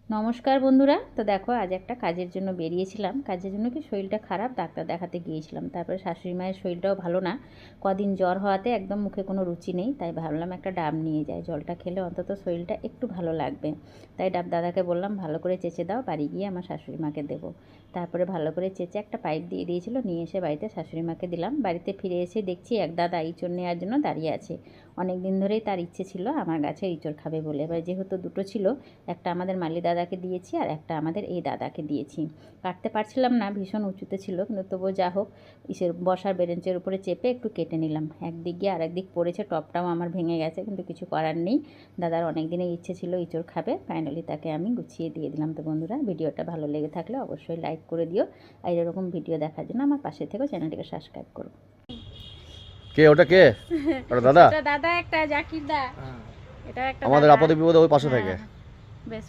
নমস্কার বন্ধুরা, তো দেখো আজ একটা কাজের জন্য বেরিয়েছিলাম। কাজের জন্য কি শরীরটা খারাপ, ডাক্তার দেখাতে গিয়েছিলাম। তারপরে শাশুড়ি মায়ের শরীরটাও ভালো না, কদিন জ্বর হওয়াতে একদম মুখে কোনো রুচি নেই। তাই ভাবলাম একটা ডাব নিয়ে যাই, জলটা খেলে অন্তত শরীরটা একটু ভালো লাগবে। তাই ডাব দাদাকে বললাম ভালো করে চেঁচে দাও, বাড়ি গিয়ে আমার শাশুড়ি মাকে দেবো। তারপরে ভালো করে চেঁচে একটা পাইপ দিয়ে দিয়েছিল, নিয়ে এসে বাড়িতে শাশুড়ি মাকে দিলাম। বাড়িতে ফিরে এসে দেখছি এক দাদা ইঁচড় নেওয়ার জন্য দাঁড়িয়ে আছে। অনেক দিন ধরেই তার ইচ্ছে ছিল আমার গাছের ইঁচড় খাবে বলে। এবার যেহেতু দুটো ছিল, একটা আমাদের মালি দাদাকে দিয়েছি আর একটা আমাদের এই দাদাকে দিয়েছি। কাটতে পারছিলাম না, ভীষণ উঁচুতে ছিল, কিন্তু তবুও যা হোক ইসের বসার বেরেঞ্চের উপরে চেপে একটু কেটে নিলাম। একদিক গিয়ে আরেক দিক পড়েছে, টপটাও আমার ভেঙে গেছে, কিন্তু কিছু করার নেই। দাদার অনেক দিনের ইচ্ছে ছিল ইঁচড় খাবে, ফাইনালি তাকে আমি গুছিয়ে দিয়ে দিলাম। তো বন্ধুরা, ভিডিওটা ভালো লেগে থাকলে অবশ্যই লাইক করে দিও, আর এরকম ভিডিও দেখার জন্য আমার পাশে থেকেও চ্যানেলটিকে সাবস্ক্রাইব করো। কে ওটা কে? ওটা দাদা? এটা দাদা, একটা জাকির দা। এটা একটা আমাদের দাদা। আপদে বিপদে ওই পাশে হ্যাঁ, থাকে। বেশ